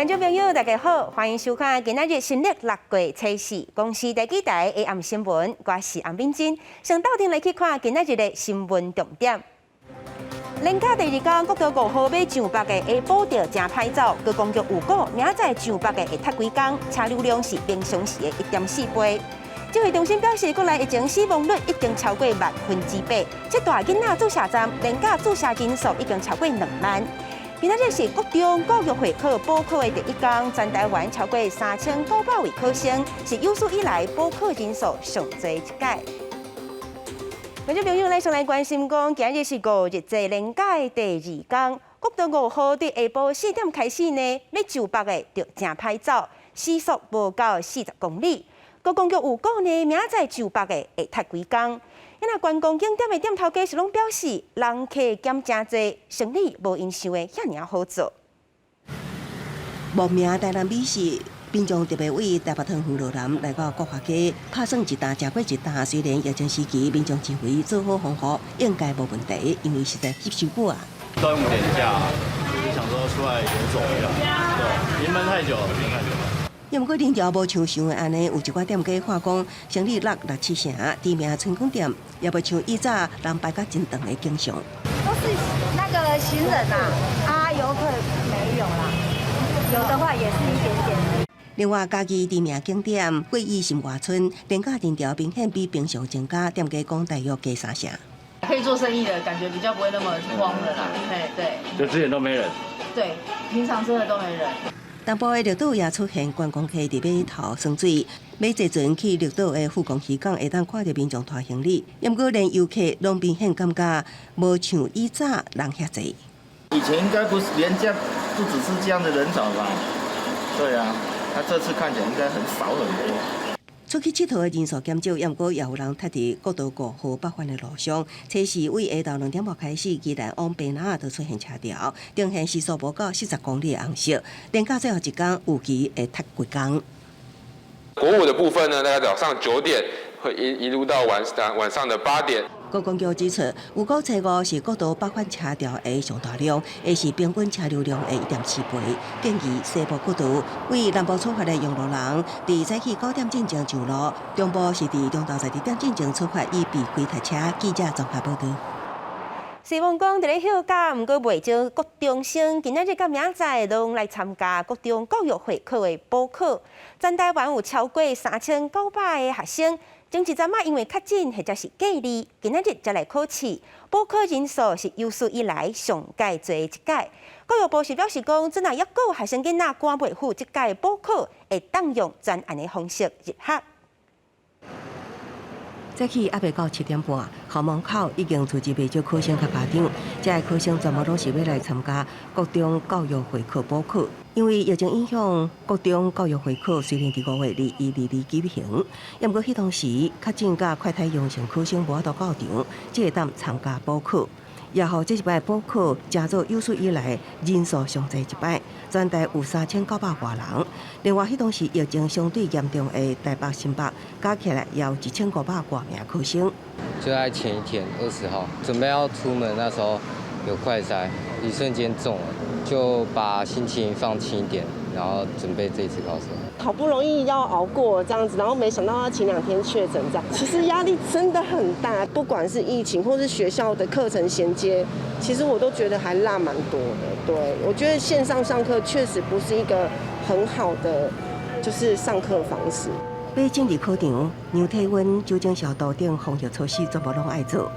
观众朋友，大家好，欢迎收看今仔日新历6月初4，公司第几台的暗新闻，我是洪敏珍，先到店来去看今仔日的新闻重点。连假第2天，国道5号要上北的下晡就真歹走，高公局预估明仔载上北的会塞几工，车流量是平常时的1.4倍。指挥中心表示，国内疫情死亡率已经超过8%，这大囡仔注射站连假注射人数已经超过2万。今仔日是国中教育会考补考的第1天，全台湾超过3900位考生，是有史以来补考人数上多一届。观众朋友，咱先来关心讲，今日是5日节连假的第2天，国道5号伫下晡4点开始呢，要上北的就真歹走，时速无到40公里。高公局预估呢，明仔载上北的会塞几工。因那观光景点的店头家是拢表示，人客减真多，生意无因想的遐尔好做。慕名台南美食。民众特别为大白汤、鱼肉南来到国华街，拍算一单，吃过一单。虽然疫情时期，民众认为做好防护应该无问题，因为实在吸收过啊。端午连假，就是想说出来游走一下，对，连闷太久了，闷太久了。也毋过人潮无像想的安尼，有一寡店家话讲，生意6、7成，知名春光店也无像以早人排甲真长的景象。都是那个行人啊，游客没有啦，有的话也是一点点。另外，家己知名景点桂义新华村，连假人潮明显比平常增加，店家讲大约加3成。可以做生意的感觉比较不会那么慌了啦，对。就之前都没人。对，平常真的都没人。东部的绿岛也出现观光客伫码头耍水，要坐船去绿岛的富公渔港，会当看到民众拖行李。不过，连游客拢明显感觉无像以早人遐济。以前应该不是连假，不只是这样的人潮吧？对啊。他这次看起来应该很少很多。出去佚佗的人数减少，不过也有人塞伫国道5号北返的路上。车是为下昼2点半开始，宜兰往北南都出现车潮，呈现时速无到40公里的红色。连假最后1天预期会塞几工。国5的部分呢，大概早上9点会一路到晚上的8点。高公局指出，预估初5是国道北返车潮的上大量，也是平均车流量的1.4倍。建议西部国道为南部出发的用路人，伫早起9点进前上路；中部是伫中昼12点进前出发，以避开塞车。记者综合报道。希望讲伫咧休假，毋过袂少国中生今仔日甲明仔载拢来参加国中教育会考的补考。全台湾有超过3900个学生。前一阵因为确诊或者是隔离，今仔日才来考试，补考人数是有史以来上届多一届。教育部是表示讲，真若抑有学生囡仔赶袂赴这届补考，会当用专案的方式入学。早起还袂到7点半，校门口已经聚集不少考生甲家长。这些考生全部拢是要来参加国中教育会考补考。因为疫情影响，国中教育会考虽然伫5月21日举行，不过迄当时确诊甲快筛阳性考生无法度到场，只会当参加补考。也互这一摆补考加做有史以来人数上侪一摆，全台有3900多人。另外，迄当时疫情相对严重的台北、新北，加起来也有1500多名考生。就在前一天20号，准备要出门那时候有快筛，一瞬间中了，就把心情放轻一点，然后准备这次考试。好不容易要熬过这样子，然后没想到他前2天确诊这样，其实压力真的很大。不管是疫情或是学校的课程衔接，其实我都觉得还落蛮多的。对，我觉得线上上课确实不是一个很好的就是上课方式。要进入考场，量体温、酒精消毒等防疫措施全部拢爱做。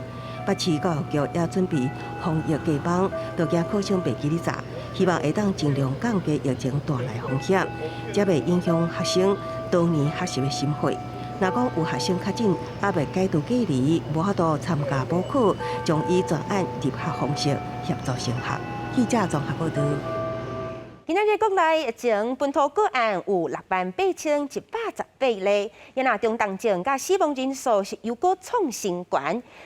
北市教育局也准备防疫假帮，就惊考生袂记咧查，希望会当尽量降低疫情带来风险，才袂影响学生当年学习的心血。若讲有学生确诊，还未解除隔离，无法度参加补考，将以专案入学方式协助升学。记者综合报道。今仔日国内疫情本土个案有68118例，也那中重症甲死亡人数是又搁创新高，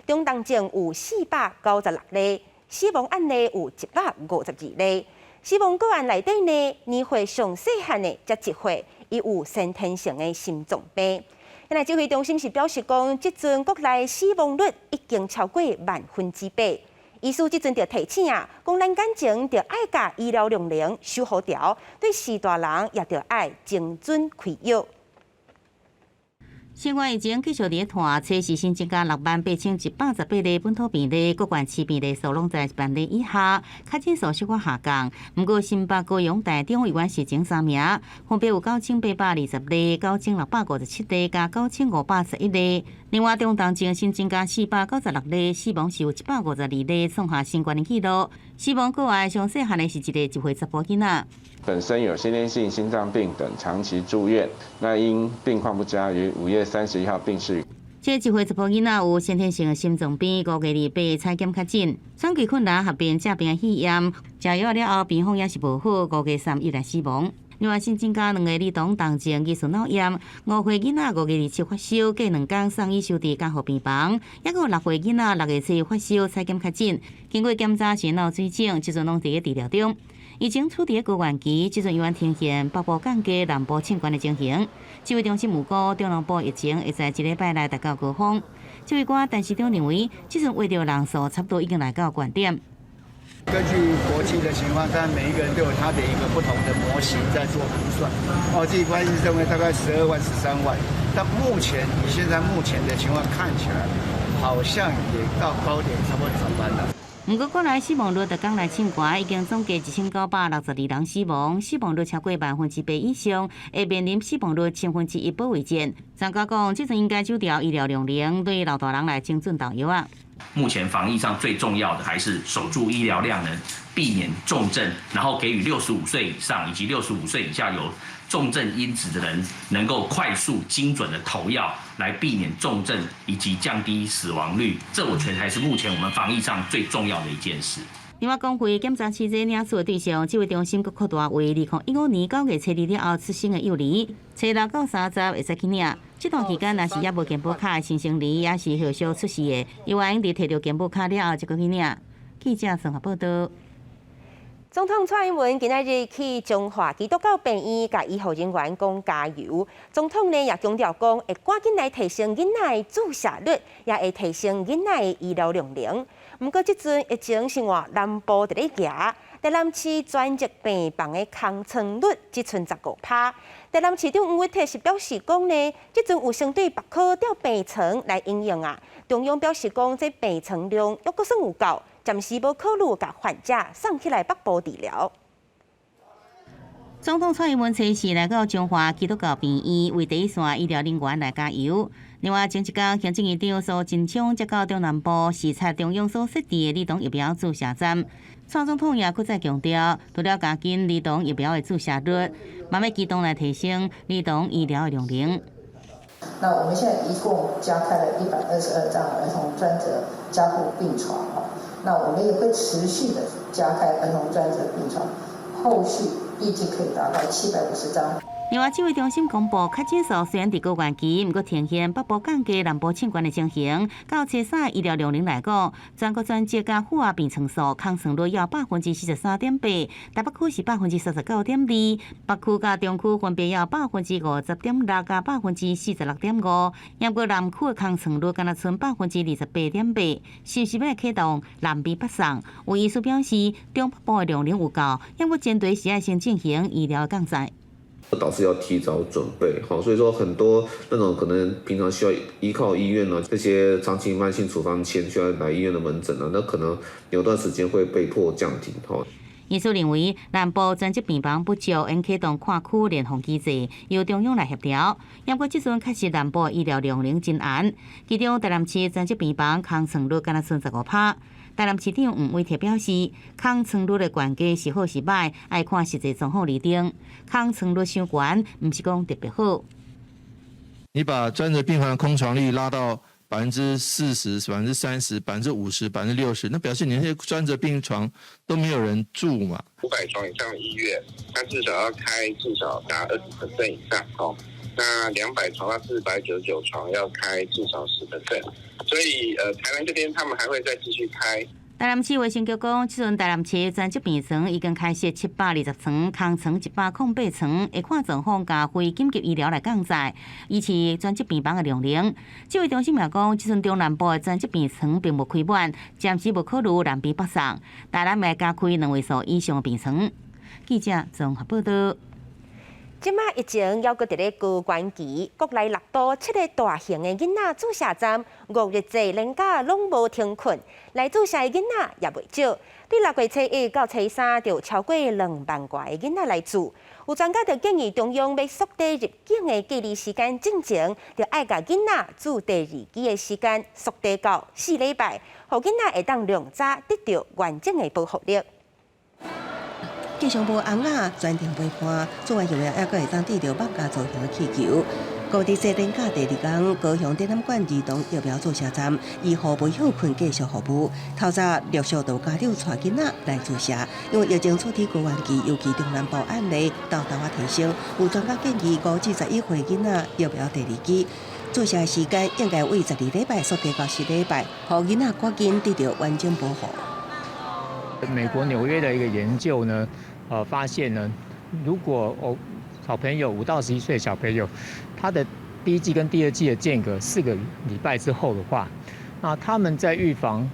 中重症有496例，死亡案例有152例。死亡个案内底呢，年岁上细汉的才1岁，伊有先天性的心脏病。那指挥中心是表示讲，即阵国内死亡率已经超过1%。医师即阵就提醒啊，讲咱感情就爱甲医疗量能守好调，对时大人也着爱精准开药。新冠疫情继续在拖，测试新增加68118例本土病例，各县市病例数拢在1万例以下，确诊数小可下降。不过新北、高雄、台中依然是前3名，分别有9820例、9657例加9511例。另外，中东前新增加496例，死亡是有152例，创下新冠的纪录。死亡个案上细汉的是一个1岁查甫囡仔。本身有先天性心脏病等长期住院，那因病况不佳，于5月31号病逝。这1岁查甫囡仔有先天性的心脏病，5月28采检确诊，喘气困难合并正病肺炎，食药了后病况也是无好，5月31日死亡。另外新增加2个儿童重症疑似脑炎，5岁囡仔5月27发烧，过2天送医收治加护病房，也有6岁囡仔6月7发烧采检确诊，经过检查是脑水肿，即阵拢伫治疗中。疫情处伫高原期，即阵依然呈现北部降低、南部清关的情形。指挥中心预估，中南部疫情会在1礼拜内达到高峰。指挥官陈时中认为，即阵围着人数差不多已经来到关点。根据国际的情况，当然每一个人都有他的一个不同的模型在做估算。自己关系认为大概12万、13万，但目前以现在目前的情况看起来，好像也到高点差不多上班了。不过，国内死亡率在港内深悬，已经总计1962人死亡，死亡率超过8%以上，会面临死亡率1/1000保卫战。专家讲，即阵应该抽调医疗量能，对老大人来精准投药啊。目前防疫上最重要的还是守住医疗量能，避免重症，然后给予65岁以上以及65岁以下有重症因子的人能够快速精准的投药，来避免重症以及降低死亡率。这我觉得才是目前我们防疫上最重要的一件事。另外，公会检查期间领取的对象，指挥中心佫扩大为2015年9月初2了后出生的幼儿，初6到30会使去领。这段期间，若是也无健保卡的新生儿，也是后续出世的，有应伫摕到健保卡了后，才去领。记者综合报道。总统蔡英文今仔日去中华基督教病院，甲医护人员讲加油。总统呢也强调讲，会赶紧来提升囡仔的注射率，也会提升囡仔的医疗量能。不过，即阵疫情是往南部伫咧行，台南市专责病房的空床率只剩15%。台南市长吴伟泰是表示讲呢，即阵有相对北科调病床来应用啊。中央表示讲，这病床量又阁算有够，暂时无考虑甲患者送起来北部治疗。总统蔡英文初时来到中华基督教病院，为第一线医疗人员来加油。另外，前一天行政院长苏贞昌接到中南部视察中央所设置的儿童疫苗注射站。蔡总统也搁再强调，除了加紧儿童疫苗的注射率，慢慢机动来提升儿童医疗的量能。那我们现在一共加开了122张儿童专责加护病床那我们也会持续的加开儿童专责病床，后续预计可以达到750张。另外，指挥中心公布，确诊数虽然伫高原期，不过呈现北部降低、南部清关的情形。到初三医疗量能来讲，全国专接加负压病床数空床率要43.8%，台北区是39.2%，北区甲中区分别要50.6%甲46.5%。不过南区的空床率敢若剩28.8%，是不是要启动南北北送？有医师表示，中北部的量能有够，不过前提是要先进行医疗降载。导致要提早准备，所以说很多那种可能平常需要依靠医院这些长期慢性处方签需要来医院的门诊那可能有段时间会被迫降停医师认为，南部专责病房不足，应启动跨区联防机制，由中央来协调。不过，即阵确实南部医疗量能真严，其中台南市专责病房空床率敢若剩15%。台南市长吴伟泰表示，空床率的悬低是好是歹，要看实际状况而定。空床率伤悬，不是讲特别好。你把专责病房的空床率拉到40%、30%、50%、60%，那表示你那些专责病床都没有人住嘛。500床以上的医院，它至少要开至少达20% 以上那200床到499床要开至少10%，所以台南这边他们还会再继续开。台南市卫生局讲，即阵台南市专责病床已经开设720床，空床108床，会看状况加非紧急医疗来降载，以持专责病房的量能。指挥中心也讲，即阵中南部的专责病床并无开满，暂时无考虑南边北送，台南会加开2位数以上的病床。记者综合报道。即马疫情犹阁伫咧高原期，国内6都7个大型的囡仔注射站，5日制连假拢无停困，来注射的囡仔也袂少。伫6月初1到初3，就超过2万个的囡仔来注。有专家就建议中央要缩短入境的隔离时间，进前就爱甲囡仔注第2剂的时间缩短到4礼拜，互囡仔会当量早得到完整的保护力。吉祥物红仔专程陪伴，做完疫苗还阁会当得到万家造型的气球。高地节连假第2天，高雄展览馆儿童疫苗注射站以号未休困继续服务。透早陆续有家长带囡仔来注射，因为疫情初期高原期，尤其中南部案例大提升。有专家建议，5至11岁囡仔疫苗第2剂注射时间应该为12礼拜缩短到10礼拜，让囡仔赶紧得到完整保护。美国纽约的一个研究呢，发现呢，如果小朋友5到11岁的小朋友，他的第1剂跟第2剂的间隔4个礼拜之后的话，那他们在预防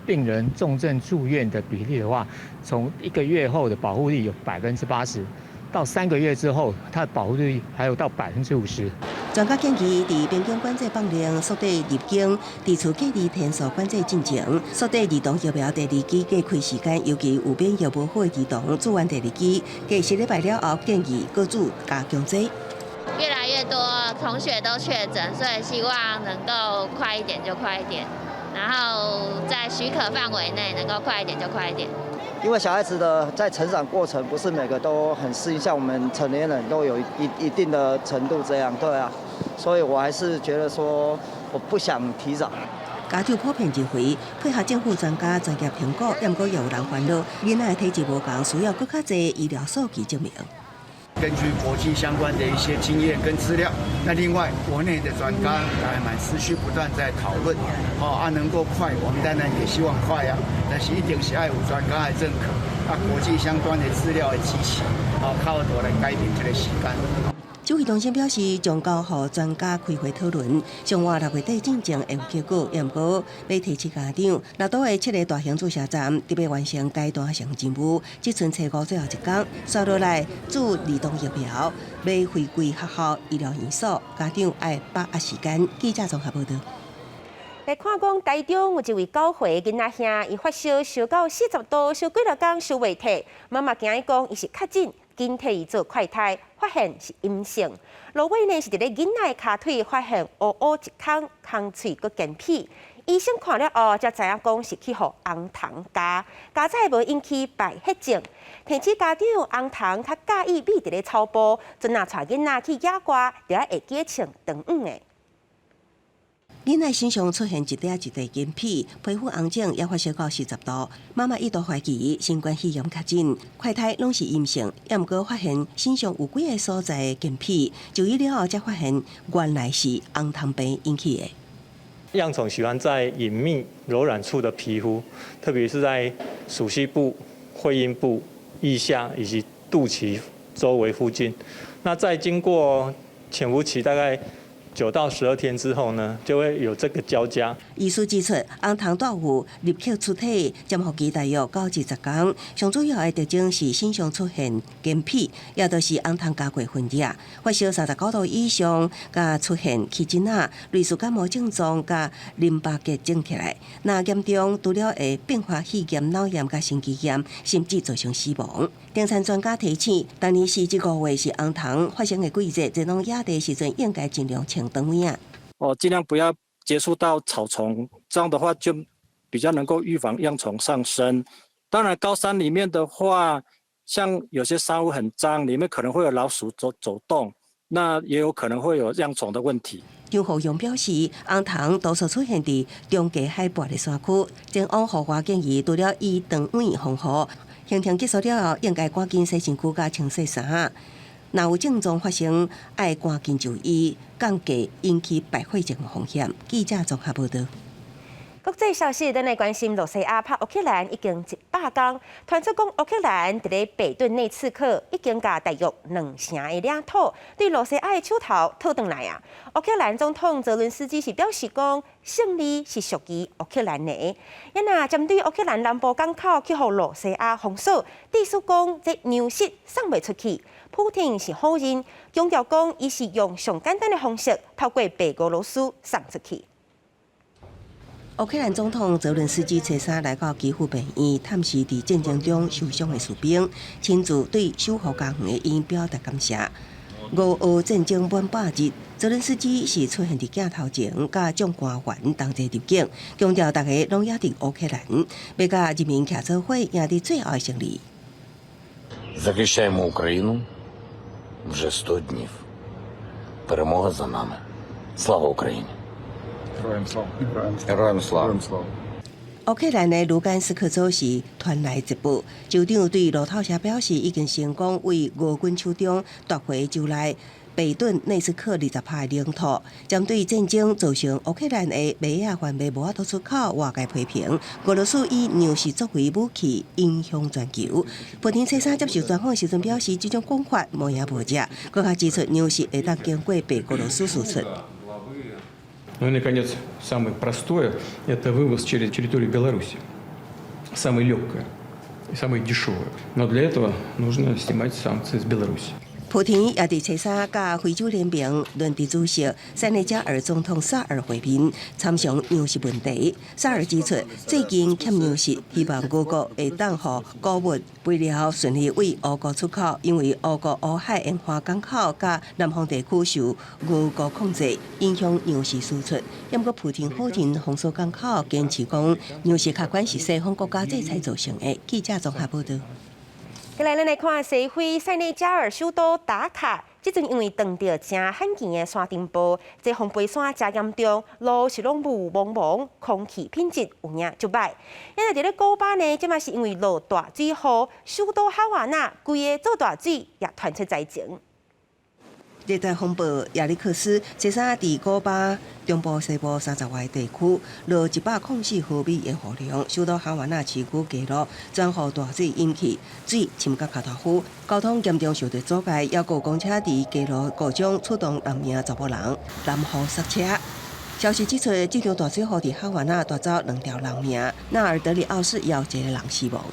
病人重症住院的比例的话，从1个月后的保护力有80%，到3个月之后，它的保护率还有到50%。专家建议，伫边境管制放量缩短入境，伫厝隔离天数管制进前，缩短儿童疫苗第2剂隔开时间，尤其有免疫保护的儿童，做完第2剂隔10礼拜了后，建议各自加强剂。越来越多同学都确诊，所以希望能够快一点就快一点，然后在许可范围内能够快一点就快一点。因为小孩子的在成长过程不是每个都很适应，像我们成年人都有一定的程度这样，对啊，所以我还是觉得说我不想提早。家长普遍认为，配合政府专家专业评估，不过也有人烦恼，囡仔的体质无同，需要更较侪医疗数据证明。根据国际相关的一些经验跟资料，那另外国内的专家还蛮持续不断在讨论，能够快，我们当然也希望快啊，但是一定是要有专家的认可，国际相关的资料的支持，靠多来改变这个时间。指挥中心表示，将交予专家开会讨论，上月6月底进前会有结果。不过，要提醒家长，六都的7个大型注射站特别完成阶段性任务，即阵初5最后1天，刷落来注儿童疫苗，要回归学校医疗院所，家长要把握时间。记者综合报道。来看讲，台中有一位9岁囡仔兄，伊发烧烧到40度，烧几落天烧袂退，妈妈惊伊讲伊是确诊。紧替伊做快筛，发现是阴性。落尾呢是伫咧囡仔的骹腿发现乌乌一空，空喙佮干皮。医生看了后，才知影讲是去互红糖加在无引起败血症。提醒家长红糖较介意米伫咧草包，阵若带囡仔去野外，就要会记穿长远的。囡仔身上出现一块干皮，皮肤红肿，也发烧到40度。妈妈一度怀疑新冠肺炎确诊，快筛拢是阴性，也毋过发现身上有几个所在干皮，就医了后才发现原来是红糖病引起的。恙虫喜欢在隐秘柔软处的皮肤，特别是在鼠蹊部、会阴部、腋下以及肚脐周围附近。那在经过潜伏期大概9到12天之后呢，就会有这个交加。医师指出，红糖豆腐立刻出体，将复期大约9至10天。上主要的特征是身上出现干皮，也就是红糖加过分液，发烧39度以上，甲出现起疹仔、类似感冒症状，甲淋巴结肿起来。那严重，除了会并发肺炎、脑炎、甲心肌炎，甚至造成死亡。登山专家提醒，当年是这5月是红糖发生的季节，这种野地时阵应该尽量穿长袜。尽量不要接触到草丛，这样的话就比较能够预防恙虫上升。当然，高山里面的话，像有些山屋很脏，里面可能会有老鼠走动，那也有可能会有恙虫的问题。张浩勇表示，红糖多数出现在中加海拔的山区，前往护花建议除了以长远防护，行程结束了后，应该赶紧洗身躯甲清洗衫。若有症状发生，爱赶紧就医，降低引起败血症的风险。记者综合报道。国际消息，咱来关心罗西亚拍乌克兰已经100天，传出讲乌克兰伫咧北顿内刺客已经甲大约2成的领土对罗西亚的手头讨回来啊。乌克兰总统泽伦斯基是表示讲，胜利是属于乌克兰的。因若针对乌克兰南部港口去互罗西亚封锁，意思讲这粮食送袂出去。普京是否认，强调讲伊是用上简单的方式透过白俄罗斯送出去。乌克兰总统泽伦斯基初三来到基辅病院，探视伫战争中受伤的士兵，亲自对守护家园的因表达感谢。俄乌战争满100日，泽伦斯基是出现伫镜头前，甲众官员同齐入境，强调大家拢也伫乌克兰，要甲人民徛做伙，赢伫最后的胜利。Захищаємо Україну вже 100 днів. Перемога за нами. Слава Україні! Героям слава! Героям слава! 乌克兰的卢甘斯克州是传来一步，州长对路透社表示，已经成功为俄军手中夺回州内北顿内斯克20趴的领土。针对战争造成乌克兰的麦啊贩卖无法度出口，外界批评俄罗斯以粮食作为武器，影响全球。普京初三接受专访时阵表示，这种讲法无影无迹，更加指出粮食会当经过白俄罗斯输出。Ну и, наконец, самое простое – это вывоз через территорию Беларуси. Самое легкое и самое дешевое. Но для этого нужно снимать санкции с Беларуси. 普京也伫初三甲非洲联盟轮值主席塞内加尔总统萨尔会面，参详粮食问题。萨尔指出，最近欠粮食，希望俄国会当互谷物为了顺利为俄国出口，因为俄国乌海沿海港口甲南方地区受俄国控制，影响粮食输出。不过，普京否认封锁港口，坚持讲粮食客观是西方国家制裁造成的。记者综合报道。再来，咱来看西非塞内加尔首都达卡，即阵因为撞到正罕见的山顶坡，这红背山真严重，路是拢雾蒙蒙，空气品质有影就歹。因为伫咧古巴呢，即嘛是因为落大水雨，首都哈瓦那规个做大水也传出灾情。热带风暴亚历克斯初三伫古巴中部西部30外地区落104毫米的雨量，首都哈瓦那市区街路全河大水引起水浸到脚头夫，交通严重受到阻碍，还有公车伫街路故障，出动6名查甫人南河塞车。消息指出，这场大水雨伫哈瓦那带走2条人命，纳尔德里奥市也有1个人死亡。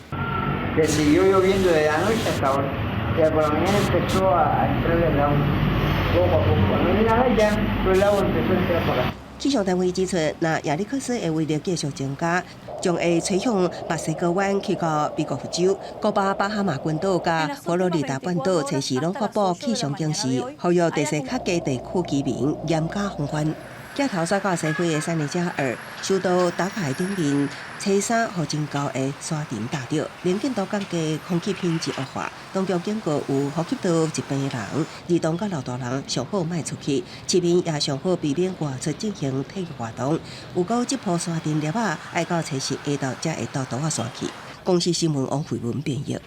气象单位指出，那亚历克斯会为了继续增加，将会吹向墨西哥湾去到美国非洲、古巴、巴哈马群岛甲佛罗里达半岛，随时拢发布气象警示，呼吁地势较低地区居民严加防范。镜头刷到西非的塞内加尔首都达卡的顶面，初三雨真高的山顶大吊，临近都港的空气品质恶化，当局警告有呼吸道疾病的人，儿童甲老大人上好卖出去，市民也上好避免外出进行体育活动。有讲这波山顶叶啊，爱到初时下昼才会到倒啊山去。公司新闻王慧文编译。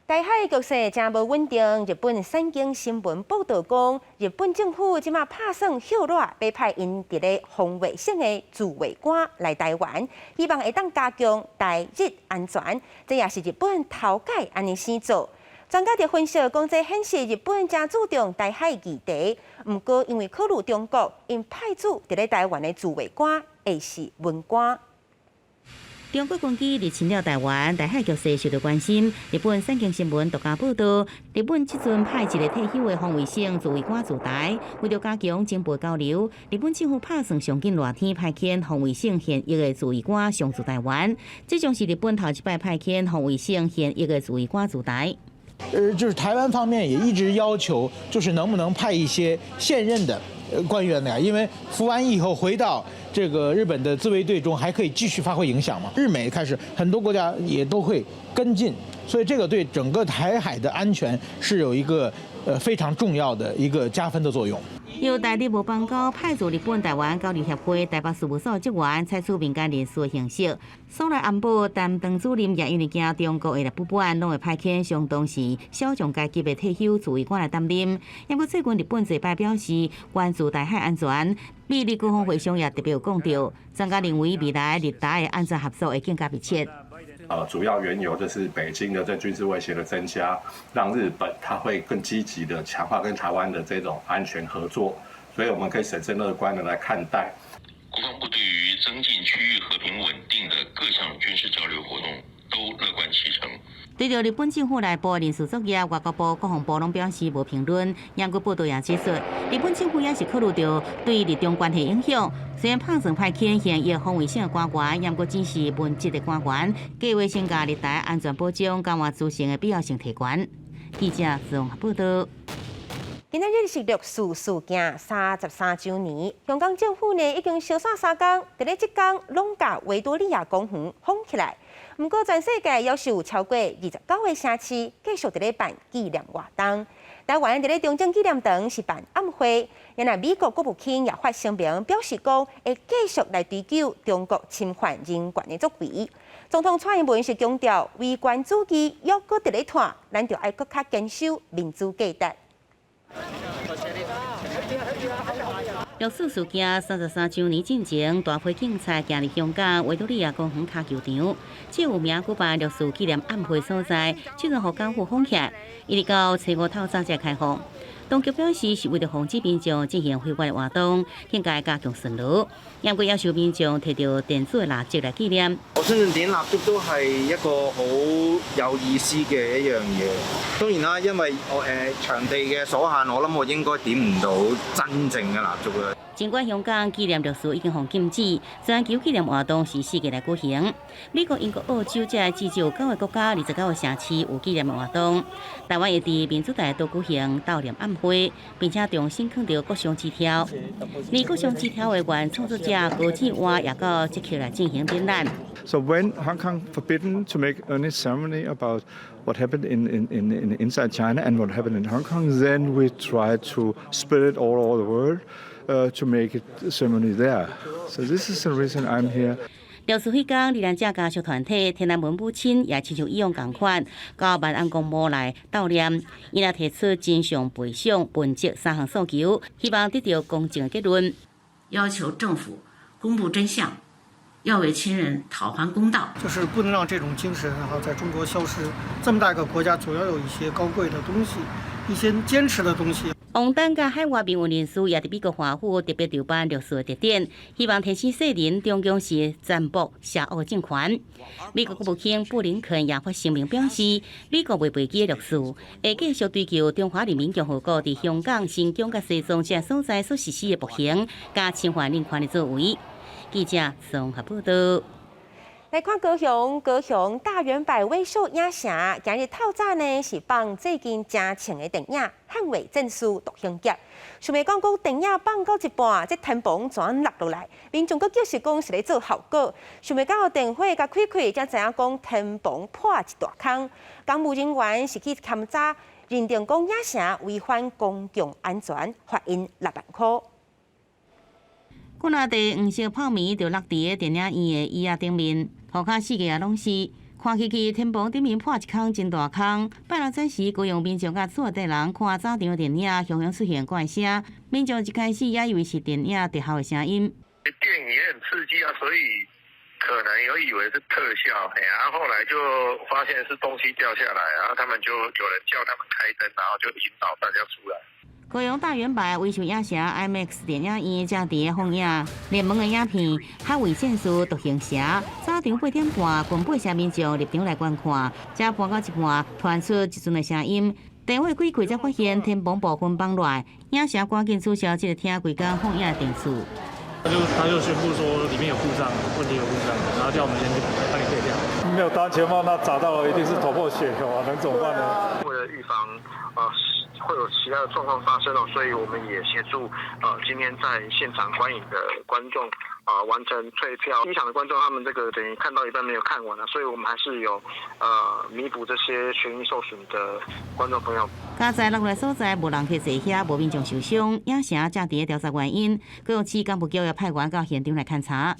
台海局势真无稳定。日本产经新闻报道讲，日本政府即马拍算后来要派因伫咧防卫省的自卫官来台湾，希望会当加强台日安全。这也是日本头届安尼先做。专家就分析讲，这显示日本真注重台海议题。毋过因为考虑中国，因派驻伫咧台湾的自卫官会是文官。中国军机入侵了台湾，台海局势受到关心。日本产经新闻独家报道，日本即阵派一个退休的防卫省自卫官驻台，为了加强情报交流，日本政府打算上紧热天派遣防卫省现役的自卫官上驻台湾。这将是日本头一摆派遣防卫省现役的自卫官驻台。就是台湾方面也一直要求，就是能不能派一些现任的官员来，因为服完役以后回到这个日本的自卫队中，还可以继续发挥影响嘛。日美开始很多国家也都会跟进，所以这个对整个台海的安全是有一个非常重要的一个加分的作用。由台日无邦交派驻日本台湾交流协会台北事务所职员采取民间人士的形式，所内安保担当主任也因为惊中国的立法案，拢会派遣相当时小将阶级的退休自卫官来担任。不过最近日本侪摆表示关注台海安全，美日国防会上也特别有讲到，专家认为未来日台的安全合作会更加密切。主要缘由就是北京的这军事威胁的增加，让日本它会更积极的强化跟台湾的这种安全合作，所以我们可以审慎乐观的来看待。国防部对于增进区域和平稳定的各项军事交流活动都乐观其成。对着日本政府内部人事作业，外交部、国防部拢表示无评论。央国报道也指出，日本政府也是考虑到对日中关系影响，虽然拍算派遣现役防卫省的官员，也不过只是文职的官员，计划增加日台安全保障、强化自身的必要性提悬。记者综合报道。今日是六四事件33周年，香港政府呢已经烧散3天，伫咧即天拢甲维多利亚公园封起来。不过，全世界要求超过29个城市继续伫咧办纪念活动。台湾伫咧中正纪念堂是办暗会，原来美国国务卿也发声明表示讲，会继续来追究中国侵犯人权的作为。总统蔡英文是强调，为权主义要搁伫咧拖，咱就要搁较坚守民主价值。六四事件33周年进前，大批警察行入香港维多利亚公园卡球场，这有名举办六四纪念暗会所在，只能互港府封起来，一直到初5透早才开放。当局表示是为了防止民众进行非法的活動，應該加強巡邏。不過要求民眾摕到電子嘅蠟燭嚟紀念。我相信點蠟燭都係一個好有意思嘅一樣嘢。當然啦，因為場地嘅所限，我諗我應該點唔到真正嘅蠟燭啦。儘管香港紀念六四已經被禁止，自然球紀念活動是4月來舉行。美國、英國、澳洲這至少9個國家、29個城市有紀念活動。台灣會在民主大道舉行悼念暗會，並且重新強調各項字條。而各項字條的原創作者高志華也到即刻來進行展覽。So when Hong Kong forbidden to make any ceremony about what happened in inside China and what happened in Hong Kong, then we try to spread it all over the world to make it ceremony there. So this is the reason I'm here. 六四迄天，罹难者家属团体天安门母亲也亲像以往同款，到万安公墓来悼念。伊也提出真相赔偿、本质3项诉求，希望得到公正的结论。要求政府公布真相，要为亲人讨还公道。就是不能让这种精神在中国消失。这么大个国家，总要有一些高贵的东西，一些坚持的东西。王丹甲海外民运人士也伫美国华府特别筹办六四的特典，希望提醒世人中共是占卜邪恶政权。美国国务卿布林肯也发声明表示，美国袂背记六四，会继续追究中华人民共和国伫香港、新疆甲西藏这所在所实施的暴行、加侵犯人权的作为。记者综合报道。来看高雄大圆柏威秀影城，今日透早呢是放最近真青的电影《捍卫正史》独行侠。想袂讲电影放到一半，这天棚全落落来，民众阁叫是讲是咧做效果。想袂到电火甲开，才知影讲天棚破一大坑。公务人员是去勘查，认定讲影城违反公共安全，罚因6万块。古仔地黄色泡棉就落伫个电影院的椅仔顶面，涂骹4个也拢是。看起去天棚顶面破一坑真大坑。拜六早时，高雄民众甲厝内人看早场电影，雄雄出现怪声，民众一开始也以为是电影特效的声音。电影也很刺激啊，所以可能有以为是特效，然后后来就发现是东西掉下来，然后他们就有人叫他们开灯，然后就引导大家出来。高雄大圆柏威秀影城 IMAX 电影院正伫放映热门的影片《捍卫战士独行侠》，早场8点半，近800民众入场来观看，才搬到一半，传出一阵的声音。电话开才发现天棚部分崩落，影城赶紧取消这个厅规间放映的电视。他就宣布说里面有故障，问题有故障，然后叫我们先去帮你退掉。没有当前方，那砸到了一定是头破血流啊，能怎么办呢？为了预防会有其他的状况发生哦，所以我们也协助今天在现场观影的观众完成退票。音响的观众他们这个等于看到一半没有看完了，所以我们还是有弥补这些权益受损的观众朋友。加在落来所在无人去坐遐，无民众受伤，影城正伫调查原因，高雄市干部局要派员到现场来勘查。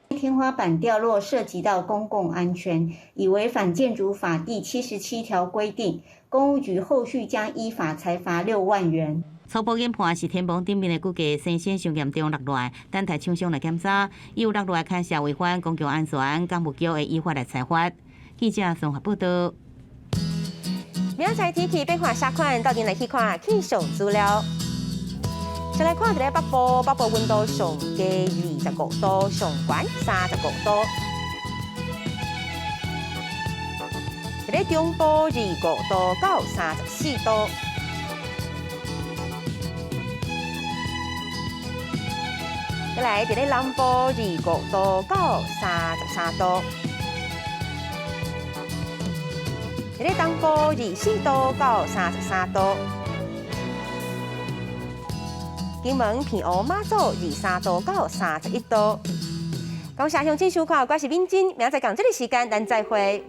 天花板掉落涉及到公共安全，已违反建筑法第77条规定，公务局后续将依法裁罚6万元。初步研判是天棚顶面的骨架生鲜上严重落来，等待厂商来检查，伊有落来看社违反公共安全，干部局会依法来裁罚。记者综合报道。明仔载天气变化啥款，到底来去看气象资料。先来看一个北部，北部温度上低25度，上悬35度。一个中部25度到34度。再来一个南部25度到33度。一个东部24度到33度。金门、平湖、马祖23度到31度。感谢乡亲收看，我是敏珍，明仔载同这个时间咱再会。